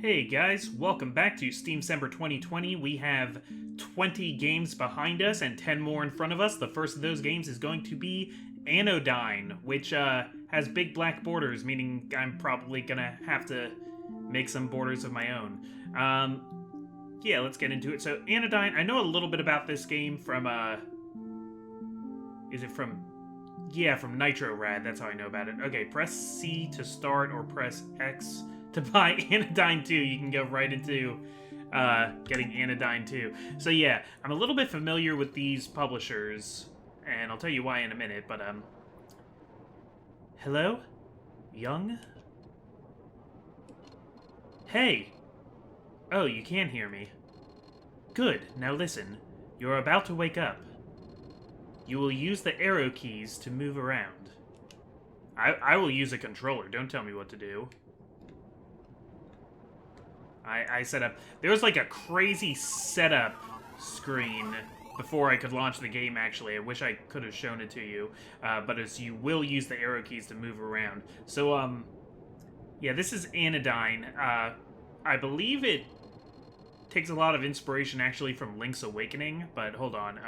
Hey guys, welcome back to Steamcember 2020. We have 20 games behind us and 10 more in front of us. The first of those games is going to be Anodyne, which has big black borders, meaning I'm probably gonna have to make some borders of my own. Yeah, let's get into it. So Anodyne, I know a little bit about this game from, is it from... Yeah, from Nitro Rad, that's how I know about it. Okay, press C to start or press X to buy Anodyne 2. You can go right into getting Anodyne 2. So yeah, I'm a little bit familiar with these publishers, and I'll tell you why in a minute, but hello? Young? Hey! Oh, you can hear me. Good, now listen. You're about to wake up. You will use the arrow keys to move around. I will use a controller, don't tell me what to do. I set up... There was like a crazy setup screen before I could launch the game, actually. I wish I could have shown it to you. But as you will use the arrow keys to move around. So, yeah, this is Anodyne. I believe it takes a lot of inspiration, actually, from Link's Awakening. But hold on.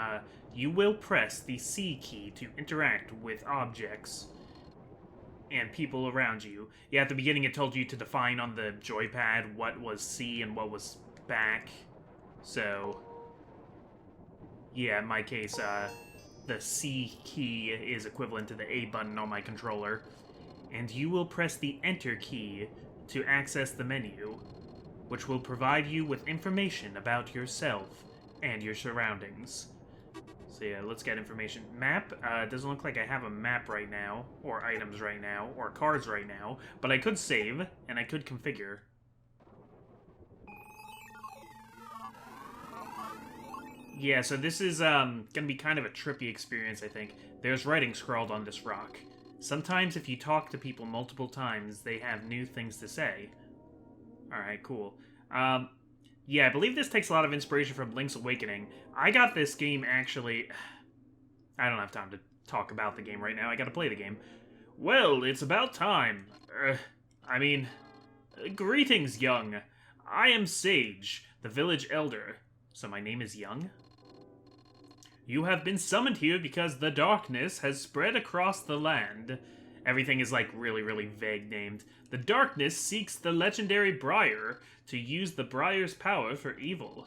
You will press the C key to interact with objects and people around you. Yeah, at the beginning it told you to define on the joypad what was C and what was back. So, yeah, in my case, the C key is equivalent to the A button on my controller. And you will press the Enter key to access the menu, which will provide you with information about yourself and your surroundings. So yeah, let's get information. Map, doesn't look like I have a map right now, or items right now, or cards right now, but I could save, and I could configure. Yeah, so this is, gonna be kind of a trippy experience, I think. There's writing scrawled on this rock. Sometimes if you talk to people multiple times, they have new things to say. Alright, cool. Yeah, I believe this takes a lot of inspiration from Link's Awakening. I got this game, actually... I don't have time to talk about the game right now. I gotta play the game. Well, it's about time. Greetings, Young. I am Sage, the village elder. So my name is Young? You have been summoned here because the darkness has spread across the land. Everything is, like, really, really vague named. The darkness seeks the legendary Briar to use the Briar's power for evil.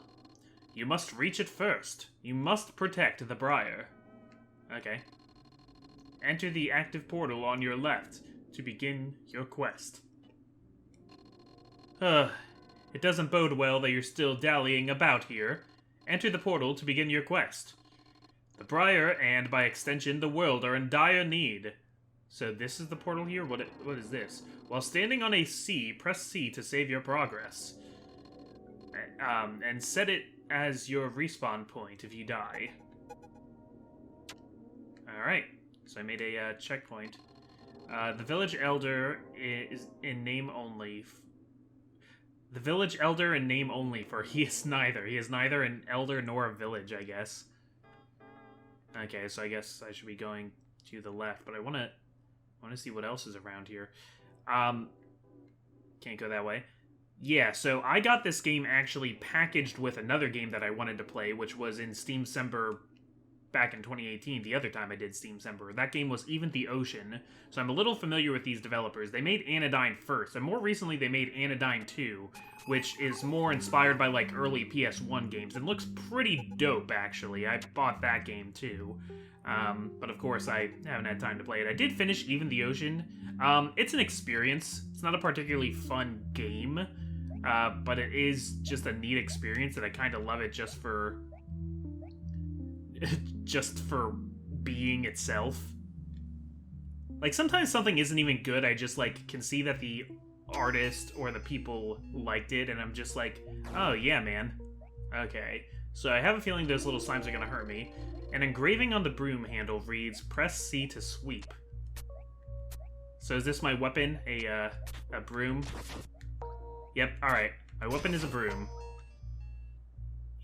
You must reach it first. You must protect the Briar. Okay. Enter the active portal on your left to begin your quest. It doesn't bode well that you're still dallying about here. Enter the portal to begin your quest. The Briar, and by extension the world, are in dire need. So this is the portal here? What is this? While standing on a C, press C to save your progress. And set it as your respawn point if you die. Alright, so I made a checkpoint. The village elder is in name only. The village elder in name only, for he is neither. He is neither an elder nor a village, I guess. Okay, so I guess I should be going to the left, but I want to see what else is around here. Can't go that way. Yeah, so I got this game actually packaged with another game that I wanted to play, which was in Steamcember back in 2018, the other time I did Steamcember. That game was Even the Ocean, so I'm a little familiar with these developers. They made Anodyne first, and more recently they made Anodyne 2, which is more inspired by, like, early PS1 games, and looks pretty dope, actually. I bought that game, too. But of course, I haven't had time to play it. I did finish Even the Ocean. It's an experience. It's not a particularly fun game, but it is just a neat experience, and I kind of love it just for... just for being itself. Like, sometimes something isn't even good, I just, like, can see that the artist or the people liked it, and I'm just like, oh, yeah, man. Okay. So I have a feeling those little slimes are gonna hurt me. An engraving on the broom handle reads, press C to sweep. So is this my weapon? A broom? Yep, alright. My weapon is a broom.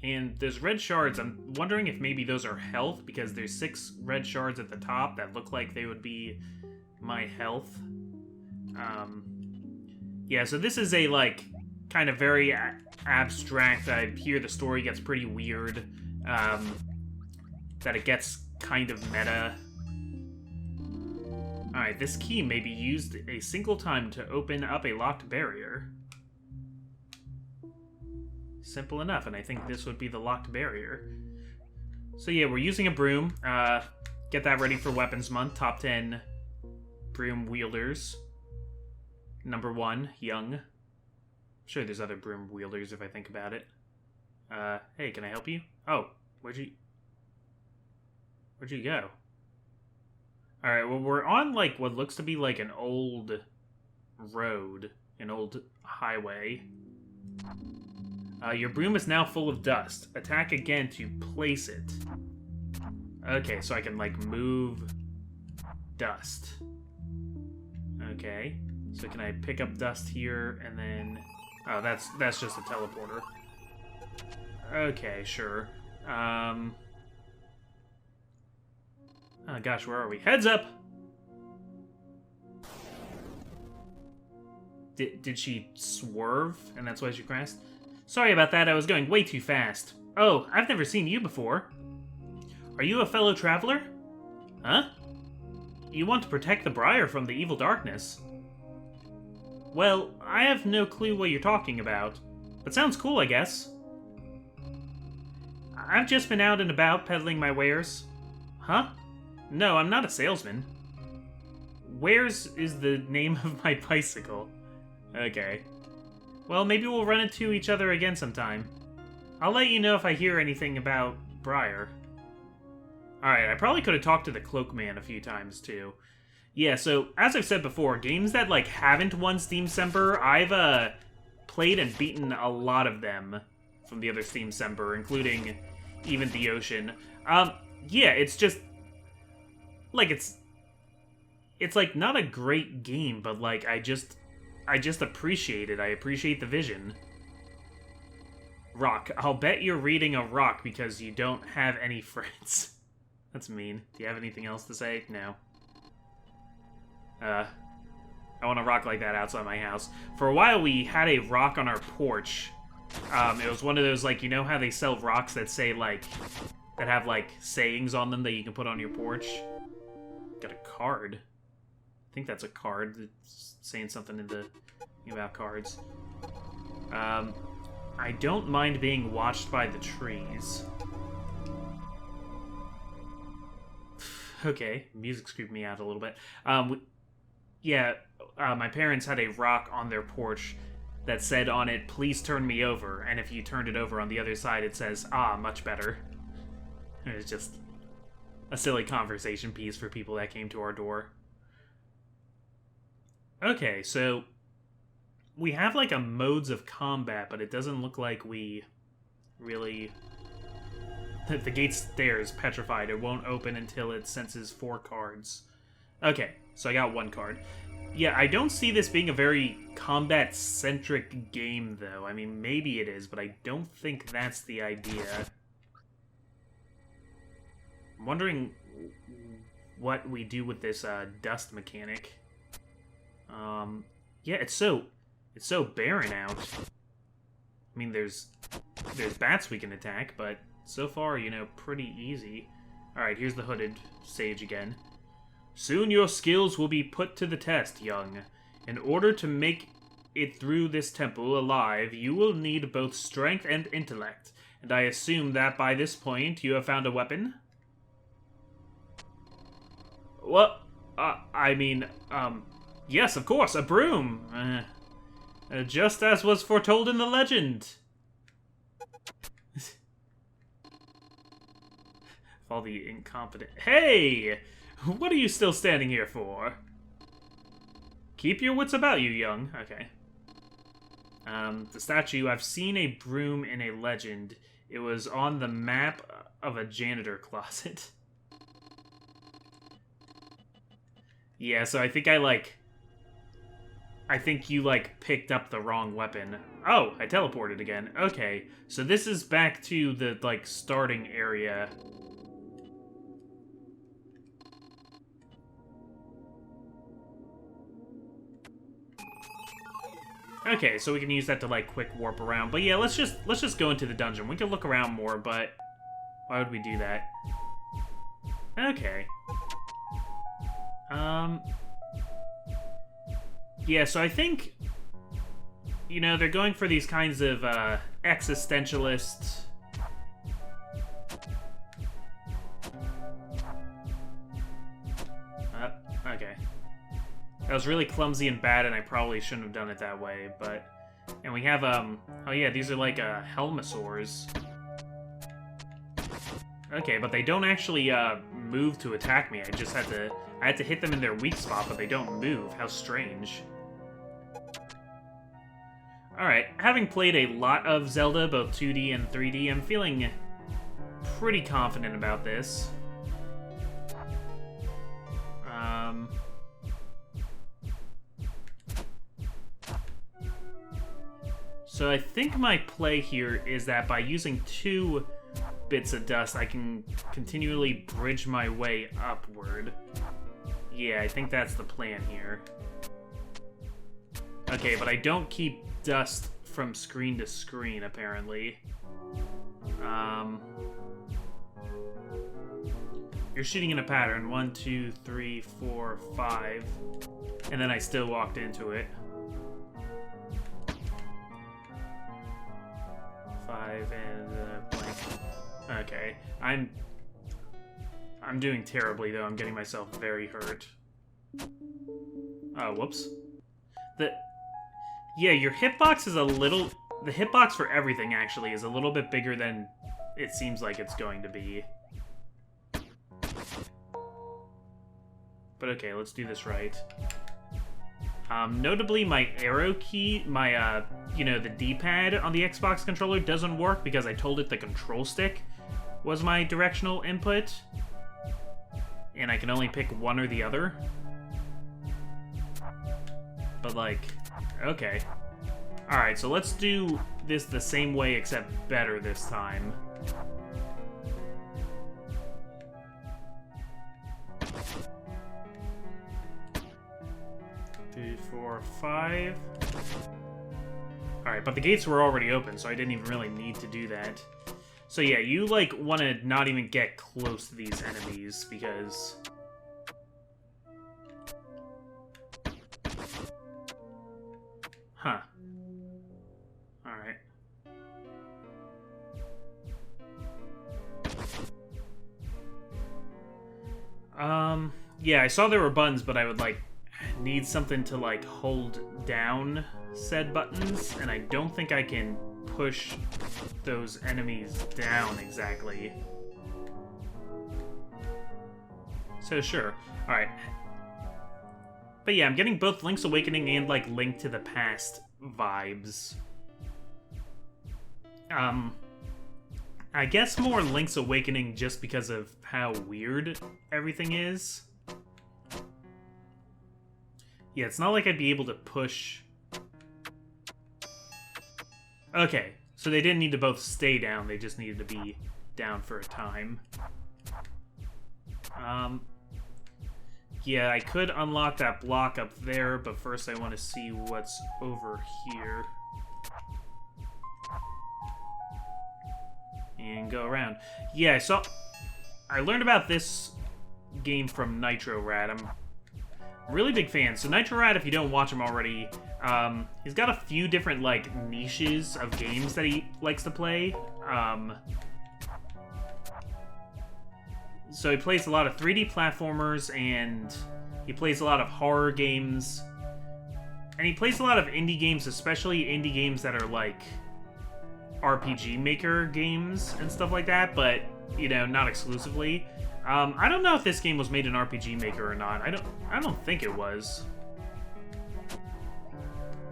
And there's red shards. I'm wondering if maybe those are health, because there's 6 red shards at the top that look like they would be my health. Yeah, so this is a, like, kind of very abstract. I hear the story gets pretty weird. That it gets kind of meta. Alright, this key may be used a single time to open up a locked barrier. Simple enough, and I think this would be the locked barrier. So yeah, we're using a broom. Get that ready for Weapons Month. Top 10 broom wielders. Number 1, Young. I'm sure there's other broom wielders if I think about it. Hey, can I help you? Oh, where'd you go? Alright, well, we're on, like, what looks to be, like, an old road. An old highway. Your broom is now full of dust. Attack again to place it. Okay, so I can, like, move dust. Okay. So can I pick up dust here, and then... Oh, that's just a teleporter. Okay, sure. Oh gosh, where are we? Heads up! Did she swerve, and that's why she crashed? Sorry about that, I was going way too fast. Oh, I've never seen you before. Are you a fellow traveler? Huh? You want to protect the Briar from the evil darkness. Well, I have no clue what you're talking about, but sounds cool, I guess. I've just been out and about peddling my wares. Huh? No, I'm not a salesman. Wares is the name of my bicycle. Okay. Well, maybe we'll run into each other again sometime. I'll let you know if I hear anything about Briar. Alright, I probably could have talked to the Cloakman a few times, too. Yeah, so, as I've said before, games that, like, haven't won Steamcember, I've, played and beaten a lot of them from the other Steamcember, including even The Ocean. Yeah, it's just... Like, it's like, not a great game, but, like, I just appreciate it. I appreciate the vision. Rock. I'll bet you're reading a rock because you don't have any friends. That's mean. Do you have anything else to say? No. I want a rock like that outside my house. For a while, we had a rock on our porch. It was one of those, like, you know how they sell rocks that say, like, that have, like, sayings on them that you can put on your porch? Got a card. I think that's a card that's saying something about cards. I don't mind being watched by the trees. Okay, music's creeping me out a little bit. My parents had a rock on their porch that said on it, "Please turn me over," and if you turned it over on the other side, it says, "Ah, much better." And it's just a silly conversation piece for people that came to our door. Okay, so we have, like, a modes of combat, but it doesn't look like we really... The gate's there is petrified. It won't open until it senses 4 cards. Okay, so I got 1 card. Yeah, I don't see this being a very combat-centric game, though. I mean, maybe it is, but I don't think that's the idea. I'm wondering what we do with this dust mechanic. Yeah, it's so barren out. I mean, there's bats we can attack, but so far, you know, pretty easy. Alright, here's the hooded sage again. Soon your skills will be put to the test, young. In order to make it through this temple alive, you will need both strength and intellect. And I assume that by this point, you have found a weapon? What? Yes, of course, a broom. Just as was foretold in the legend. All the incompetent... Hey! What are you still standing here for? Keep your wits about you, young. Okay. The statue, I've seen a broom in a legend. It was on the map of a janitor closet. Yeah, so I think you, picked up the wrong weapon. Oh, I teleported again. Okay, so this is back to the, starting area. Okay, so we can use that to, like, quick warp around. But yeah, let's just go into the dungeon. We can look around more, but why would we do that? Okay. Yeah, so I think, you know, they're going for these kinds of, existentialist... Okay. That was really clumsy and bad, and I probably shouldn't have done it that way, but... And we have, oh yeah, these are like, Helmosaurs. Okay, but they don't actually, move to attack me. I had to hit them in their weak spot, but they don't move. How strange. Alright, having played a lot of Zelda, both 2D and 3D, I'm feeling pretty confident about this. So I think my play here is that by using 2 bits of dust, I can continually bridge my way upward. Yeah, I think that's the plan here. Okay, but I don't keep dust from screen to screen, apparently. You're shooting in a pattern. 1, 2, 3, 4, 5. And then I still walked into it. 5 and blank. Okay. I'm doing terribly, though. I'm getting myself very hurt. Oh, whoops. Yeah, your hitbox is a little... The hitbox for everything, actually, is a little bit bigger than it seems like it's going to be. But okay, let's do this right. Notably, my arrow key, my, you know, the D-pad on the Xbox controller doesn't work because I told it the control stick was my directional input. And I can only pick one or the other. But, like, okay. Alright, so let's do this the same way except better this time. Three, 4, 5. Alright, but the gates were already open, so I didn't even really need to do that. So yeah, you, like, want to not even get close to these enemies, because... Huh. Alright. Yeah, I saw there were buttons, but I would, like, need something to, like, hold down said buttons, and I don't think I can push those enemies down exactly. So sure. Alright. But yeah, I'm getting both Link's Awakening and, like, Link to the Past vibes. I guess more Link's Awakening just because of how weird everything is. Yeah, it's not like I'd be able to push... Okay, so they didn't need to both stay down, they just needed to be down for a time. Yeah, I could unlock that block up there, but first I want to see what's over here. And go around. Yeah, so I learned about this game from Nitro Rad. I'm a really big fan. So Nitro Rad, if you don't watch him already, he's got a few different, like, niches of games that he likes to play. So he plays a lot of 3D platformers, and he plays a lot of horror games. And he plays a lot of indie games, especially indie games that are, like, RPG Maker games and stuff like that, but, you know, not exclusively. I don't know if this game was made in RPG Maker or not. I don't think it was.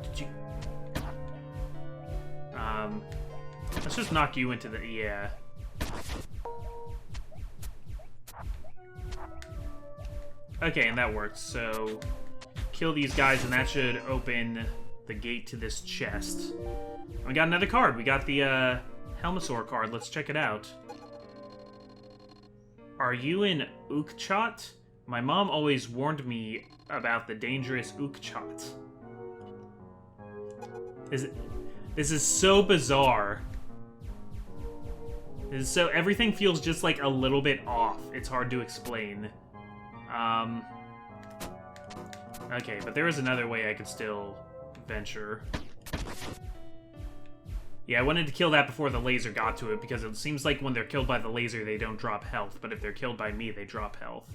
Did you... Let's just knock you into the... Yeah. Okay, and that works. So, kill these guys, and that should open the gate to this chest. We got another card. We got the Helmosaur card. Let's check it out. Are you in Ukchot? My mom always warned me about the dangerous Ukchot. This is so bizarre. So everything feels just like a little bit off. It's hard to explain. Okay, but there is another way I could still venture. Yeah, I wanted to kill that before the laser got to it, because it seems like when they're killed by the laser, they don't drop health, but if they're killed by me, they drop health.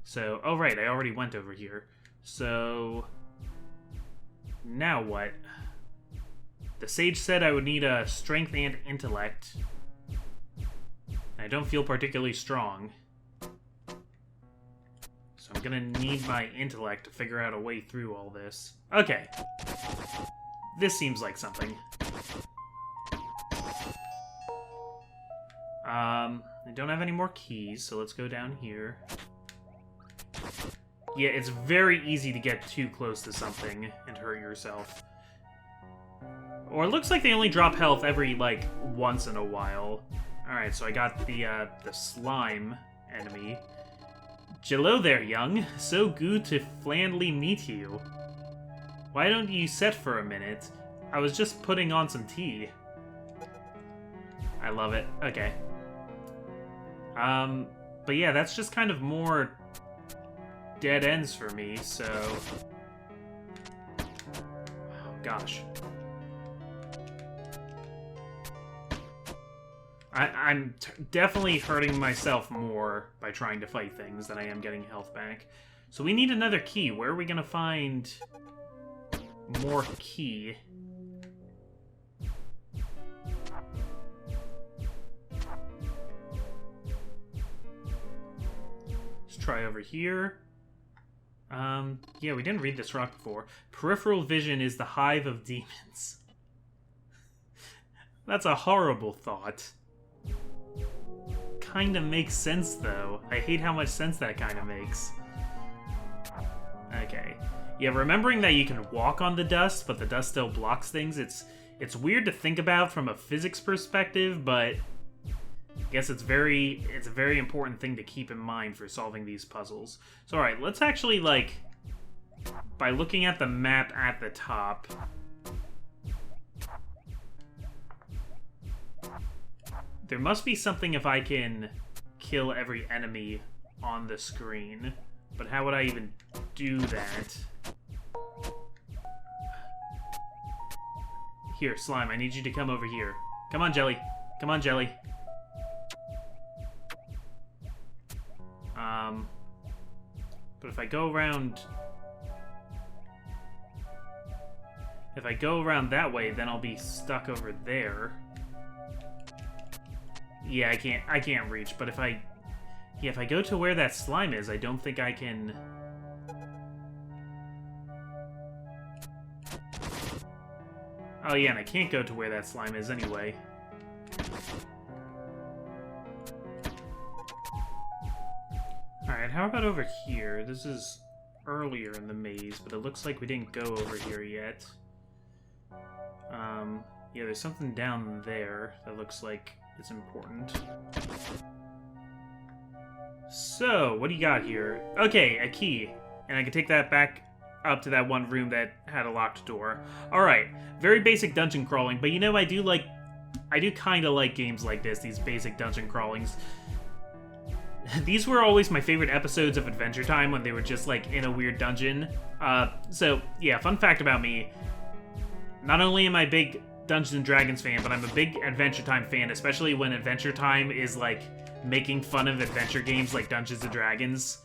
So, oh right, I already went over here. So, now what? The sage said I would need a strength and intellect. I don't feel particularly strong. So I'm gonna need my intellect to figure out a way through all this. Okay. This seems like something. I don't have any more keys, so let's go down here. Yeah, it's very easy to get too close to something and hurt yourself. Or it looks like they only drop health every, like, once in a while. Alright, so I got the slime enemy. Jello there, young. So good to finally meet you. Why don't you set for a minute? I was just putting on some tea. I love it. Okay. But yeah, that's just kind of more dead ends for me, so... Oh, gosh. I'm definitely hurting myself more by trying to fight things than I am getting health back. So we need another key. Where are we gonna find more key? Let's try over here. Yeah, we didn't read this rock before. Peripheral vision is the hive of demons. That's a horrible thought. Kinda makes sense, though. I hate how much sense that kinda makes. Okay. Yeah, remembering that you can walk on the dust, but the dust still blocks things, it's weird to think about from a physics perspective, but I guess it's a very important thing to keep in mind for solving these puzzles. So alright, let's actually, like, by looking at the map at the top... There must be something if I can kill every enemy on the screen. But how would I even do that? Here, Slime, I need you to come over here. Come on, Jelly. Come on, Jelly. But if I go around... If I go around that way, then I'll be stuck over there. Yeah, I can't reach, but if I... Yeah, if I go to where that slime is, I don't think I can... Oh yeah, and I can't go to where that slime is anyway. Alright, how about over here? This is earlier in the maze, but it looks like we didn't go over here yet. Yeah, there's something down there that looks like it's important. So, what do you got here? Okay, a key. And I can take that back up to that one room that had a locked door. Alright, very basic dungeon crawling, but you know, I do kind of like games like this, these basic dungeon crawlings. These were always my favorite episodes of Adventure Time when they were just, like, in a weird dungeon. So, yeah, fun fact about me. Not only am I a big Dungeons & Dragons fan, but I'm a big Adventure Time fan, especially when Adventure Time is, like, making fun of adventure games like Dungeons & Dragons.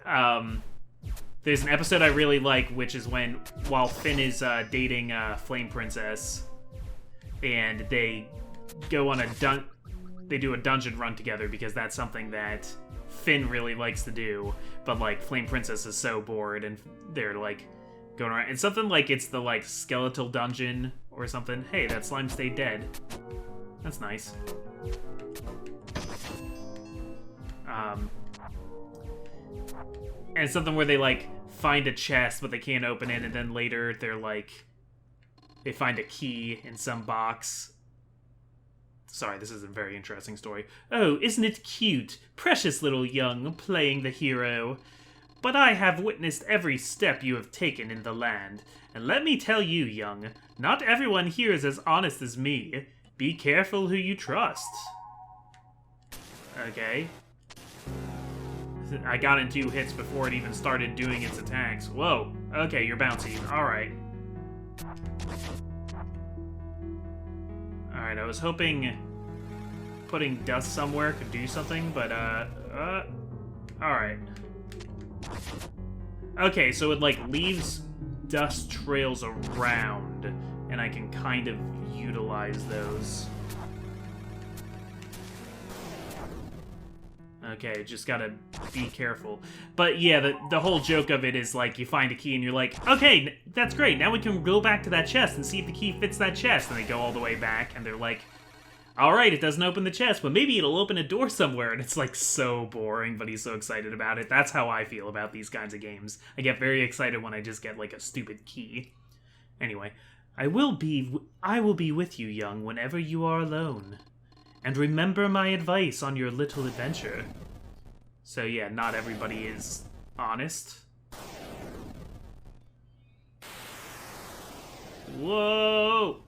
There's an episode I really like, which is while Finn is dating Flame Princess, and they go on they do a dungeon run together because that's something that Finn really likes to do, but, like, Flame Princess is so bored, and they're, like, going around. It's something like it's the, like, skeletal dungeon or something. Hey, that slime stayed dead. That's nice. And it's something where they, like, find a chest, but they can't open it, and then later they're, like, they find a key in some box. Sorry, this is a very interesting story. Oh, isn't it cute? Precious little young, playing the hero. but I have witnessed every step you have taken in the land. And let me tell you, young, not everyone here is as honest as me. Be careful who you trust. Okay. I got in 2 hits before it even started doing its attacks. Whoa. Okay, you're bouncy. Alright. Alright, I was hoping putting dust somewhere could do something, but, alright. Okay, so it, like, leaves dust trails around, and I can kind of utilize those. Okay, just gotta be careful. But yeah, the whole joke of it is, like, you find a key and you're like, okay, that's great, now we can go back to that chest and see if the key fits that chest. And they go all the way back, and they're like, alright, it doesn't open the chest, but maybe it'll open a door somewhere. And it's, like, so boring, but he's so excited about it. That's how I feel about these kinds of games. I get very excited when I just get, like, a stupid key. Anyway, I will be with you, young, whenever you are alone. And remember my advice on your little adventure. So yeah, not everybody is honest. Whoa!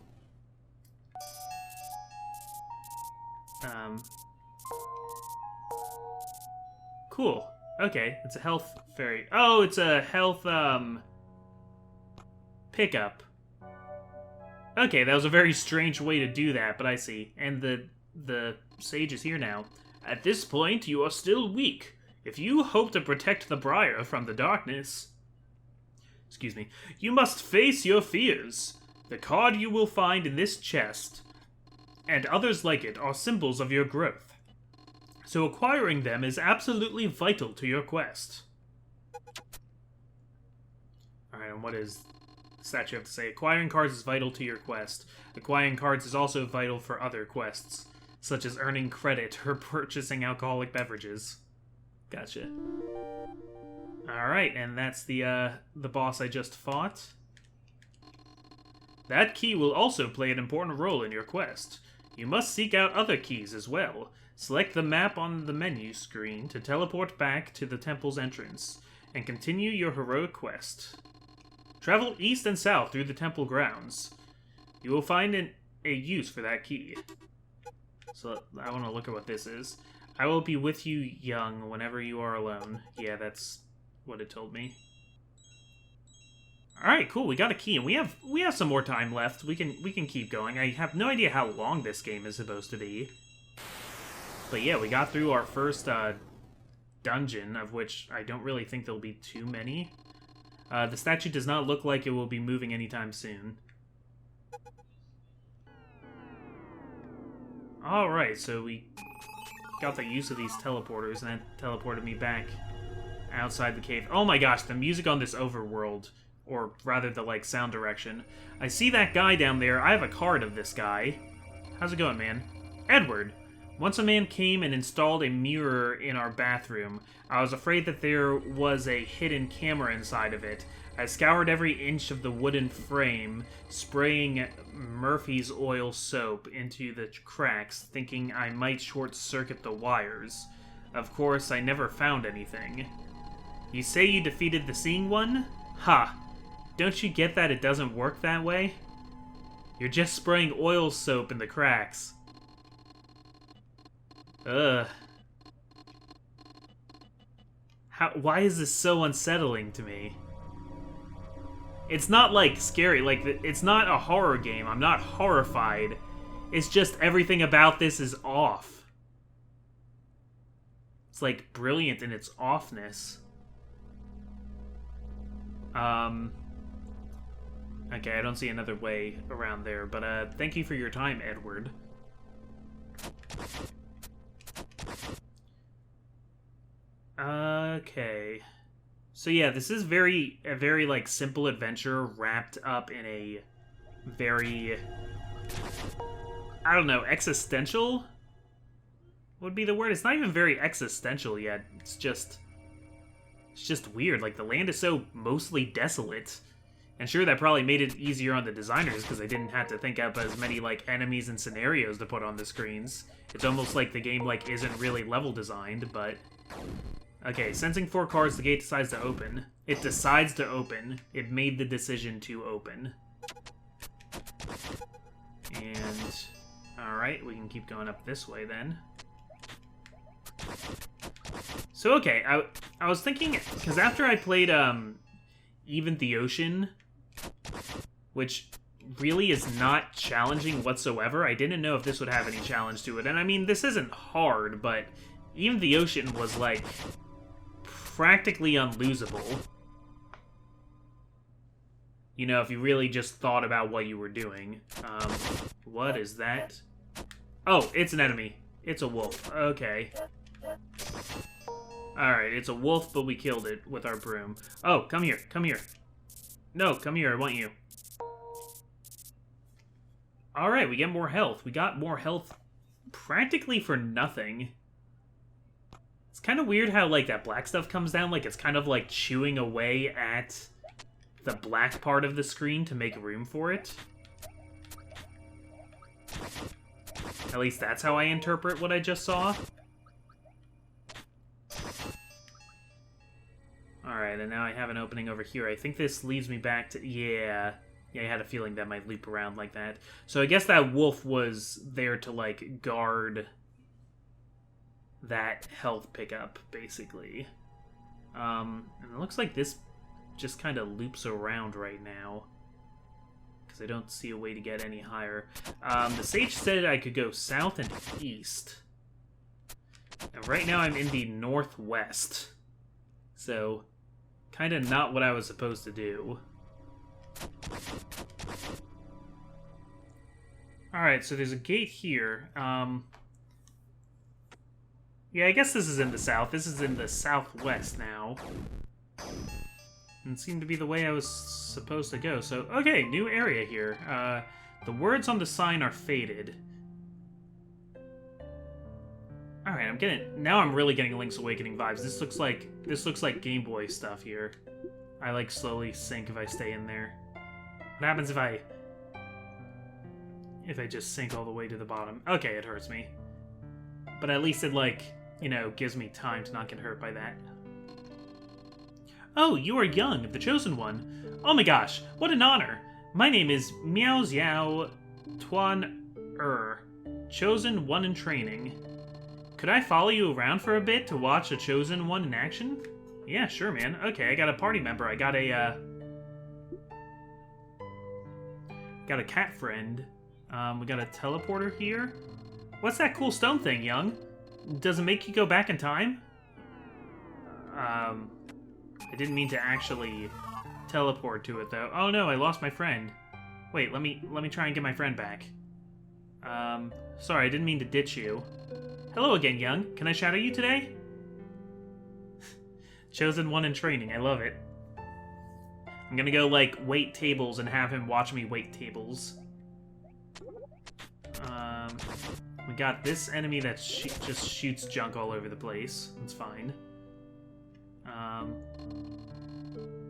Cool. Okay, it's a health fairy. Oh, it's a health, pickup. Okay, that was a very strange way to do that, but I see. And the sage is here now. At this point, you are still weak. If you hope to protect the Briar from the darkness, excuse me, you must face your fears. The card you will find in this chest, and others like it, are symbols of your growth. So acquiring them is absolutely vital to your quest. Alright, and what is the statue have to say? Acquiring cards is vital to your quest. Acquiring cards is also vital for other quests, such as earning credit or purchasing alcoholic beverages. Gotcha. Alright, and that's the boss I just fought. That key will also play an important role in your quest. You must seek out other keys as well. Select the map on the menu screen to teleport back to the temple's entrance, and continue your heroic quest. Travel east and south through the temple grounds. You will find a use for that key. So, I want to look at what this is. I will be with you, young, whenever you are alone. Yeah, that's what it told me. Alright, cool, we got a key, and we have some more time left. We can keep going. I have no idea how long this game is supposed to be. But yeah, we got through our first dungeon, of which I don't really think there'll be too many. The statue does not look like it will be moving anytime soon. Alright, so we got the use of these teleporters, and that teleported me back outside the cave. Oh my gosh, the music on this overworld, or rather the, like, sound direction. I see that guy down there. I have a card of this guy. How's it going, man? Edward. Once a man came and installed a mirror in our bathroom. I was afraid that there was a hidden camera inside of it. I scoured every inch of the wooden frame, spraying Murphy's oil soap into the cracks, thinking I might short-circuit the wires. Of course, I never found anything. You say you defeated the Seeing One? Ha! Don't you get that it doesn't work that way? You're just spraying oil soap in the cracks. Ugh. Why is this so unsettling to me? It's not, like, scary. Like, it's not a horror game. I'm not horrified. It's just everything about this is off. It's, like, brilliant in its offness. Okay, I don't see another way around there, but, thank you for your time, Edward. Okay. So yeah, this is a very, like, simple adventure wrapped up in a very, I don't know, existential would be the word. It's not even very existential yet. It's just weird. Like, the land is so mostly desolate. And sure, that probably made it easier on the designers because they didn't have to think up as many, like, enemies and scenarios to put on the screens. It's almost like the game, like, isn't really level designed, but Okay, sensing 4 cards, the gate decides to open. It decides to open. It made the decision to open. And... alright, we can keep going up this way then. So, okay, I was thinking... because after I played, Even the Ocean, which really is not challenging whatsoever, I didn't know if this would have any challenge to it. And I mean, this isn't hard, but Even the Ocean was, like... practically unlosable. You know, if you really just thought about what you were doing. What is that? Oh, it's an enemy. It's a wolf. Okay. Alright, it's a wolf, but we killed it with our broom. Oh, come here. Come here. No, come here. I want you. Alright, we get more health. We got more health practically for nothing. It's kind of weird how, like, that black stuff comes down. Like, it's kind of, like, chewing away at the black part of the screen to make room for it. At least that's how I interpret what I just saw. Alright, and now I have an opening over here. I think this leads me back to... Yeah, I had a feeling that might loop around like that. So I guess that wolf was there to, like, guard... that health pickup, basically. And it looks like this just kind of loops around right now. Because I don't see a way to get any higher. The sage said I could go south and east. And right now I'm in the northwest. So, kind of not what I was supposed to do. Alright, so there's a gate here. Yeah, I guess this is in the south. This is in the southwest now. And it seemed to be the way I was supposed to go. So, okay, new area here. The words on the sign are faded. Alright, now I'm really getting Link's Awakening vibes. This looks like Game Boy stuff here. I, like, slowly sink if I stay in there. What happens if I just sink all the way to the bottom? Okay, it hurts me. But at least it, like, you know, gives me time to not get hurt by that. Oh, you are Young, the Chosen One. Oh my gosh, what an honor. My name is Miao Xiao Tuan Chosen One in Training. Could I follow you around for a bit to watch a Chosen One in action? Yeah, sure, man. Okay, I got a party member. I got a, got a cat friend. We got a teleporter here. What's that cool stone thing, Young? Does it make you go back in time? I didn't mean to actually teleport to it, though. Oh no, I lost my friend. Wait, let me try and get my friend back. Sorry, I didn't mean to ditch you. Hello again, Young. Can I shadow you today? Chosen One in Training. I love it. I'm gonna go, like, wait tables and have him watch me wait tables. We got this enemy that just shoots junk all over the place. That's fine.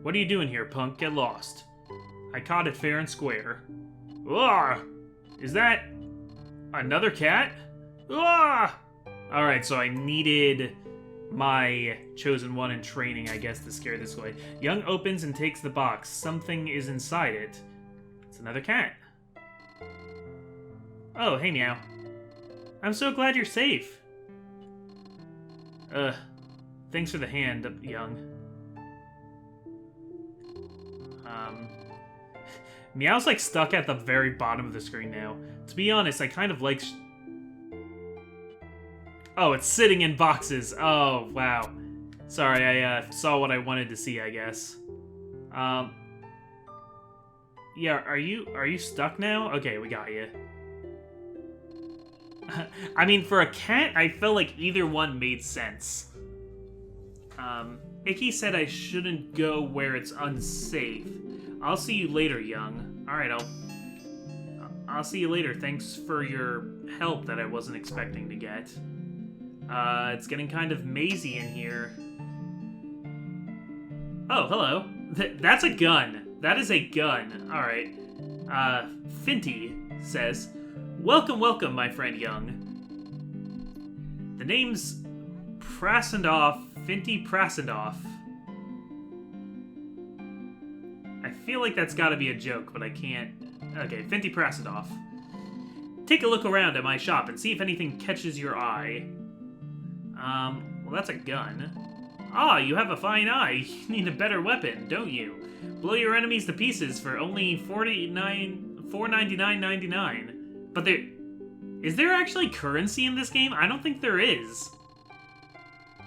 What are you doing here, punk? Get lost. I caught it fair and square. Ah! Is that another cat? Ah! Alright, so I needed my Chosen One in Training, I guess, to scare this away. Young opens and takes the box. Something is inside it. It's another cat. Oh, hey, Meow. I'm so glad you're safe. Thanks for the hand, Young. Meow's, like, stuck at the very bottom of the screen now. To be honest, I kind of like... Oh, it's sitting in boxes. Oh, wow. Sorry, I saw what I wanted to see, I guess. Yeah, are you stuck now? Okay, we got you. I mean, for a cat, I felt like either one made sense. Icky said I shouldn't go where it's unsafe. I'll see you later, Young. Alright, I'll see you later. Thanks for your help that I wasn't expecting to get. It's getting kind of mazy in here. Oh, hello. That's a gun. That is a gun. Alright. Finty says, welcome, welcome, my friend Young. The name's Prasendov Finty Prasadov. I feel like that's gotta be a joke, but I can't... Okay, Finty Prasadov. Take a look around at my shop and see if anything catches your eye. Well, that's a gun. Ah, you have a fine eye. You need a better weapon, don't you? Blow your enemies to pieces for only $4.99.99. But there... Is there actually currency in this game? I don't think there is.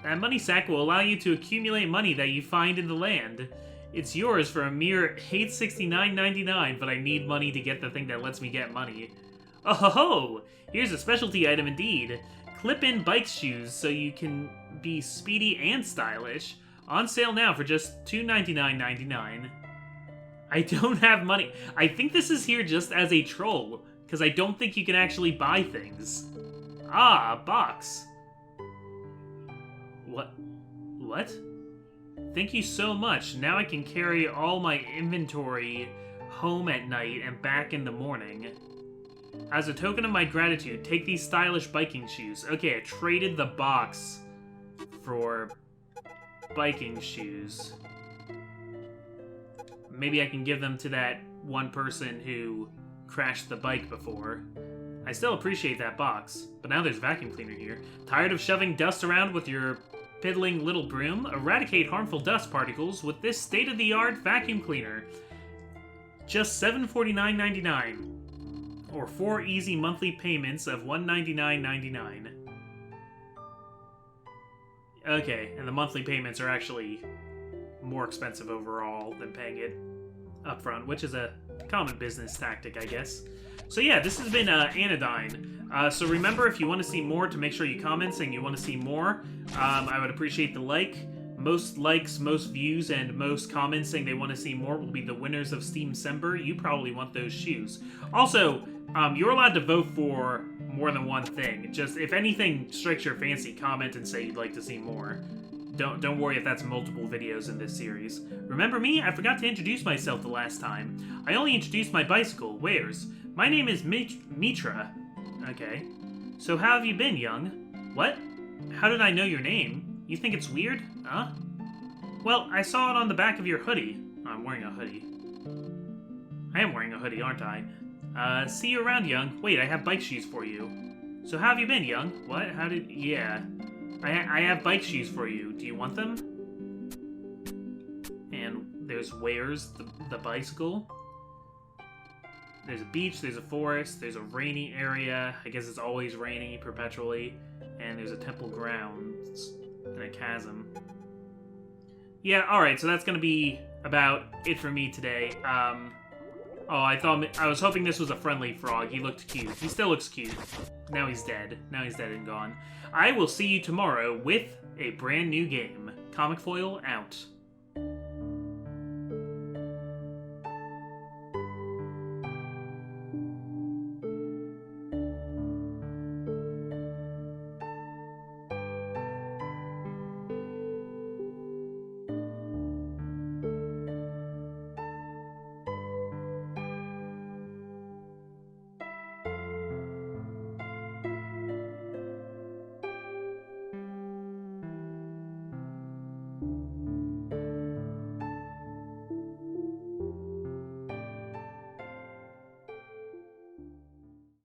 That money sack will allow you to accumulate money that you find in the land. It's yours for a mere $869.99, but I need money to get the thing that lets me get money. Oh ho ho! Here's a specialty item indeed. Clip-in bike shoes so you can be speedy and stylish. On sale now for just $299.99. I don't have money. I think this is here just as a troll, because I don't think you can actually buy things. Ah, a box. What? Thank you so much. Now I can carry all my inventory home at night and back in the morning. As a token of my gratitude, take these stylish biking shoes. Okay, I traded the box for biking shoes. Maybe I can give them to that one person who crashed the bike before. I still appreciate that box, but now there's a vacuum cleaner here. Tired of shoving dust around with your piddling little broom? Eradicate harmful dust particles with this state-of-the-art vacuum cleaner. Just $749.99. Or 4 easy monthly payments of $199.99. Okay, and the monthly payments are actually more expensive overall than paying it upfront, which is a common business tactic, I guess. So yeah, this has been Anodyne. So remember, if you want to see more, to make sure you comment saying you want to see more. I would appreciate the like. Most likes, most views, and most comments saying they want to see more will be the winners of Steamcember. You probably want those shoes. Also, you're allowed to vote for more than one thing. Just, if anything strikes your fancy, comment and say you'd like to see more. Don't worry if that's multiple videos in this series. Remember me? I forgot to introduce myself the last time. I only introduced my bicycle. Where's? My name is Mitra. Okay. So how have you been, young? What? How did I know your name? You think it's weird? Huh? Well, I saw it on the back of your hoodie. I'm wearing a hoodie. I am wearing a hoodie, aren't I? See you around, young. Wait, I have bike shoes for you. So how have you been, young? What? How did... Yeah. I have bike shoes for you. Do you want them? And there's Where's the bicycle. There's a beach, there's a forest, there's a rainy area. I guess it's always rainy perpetually. And there's a temple grounds and a chasm. Yeah, alright, so that's gonna be about it for me today. Oh, I was hoping this was a friendly frog. He looked cute. He still looks cute. Now he's dead. Now he's dead and gone. I will see you tomorrow with a brand new game. Comic Foil out.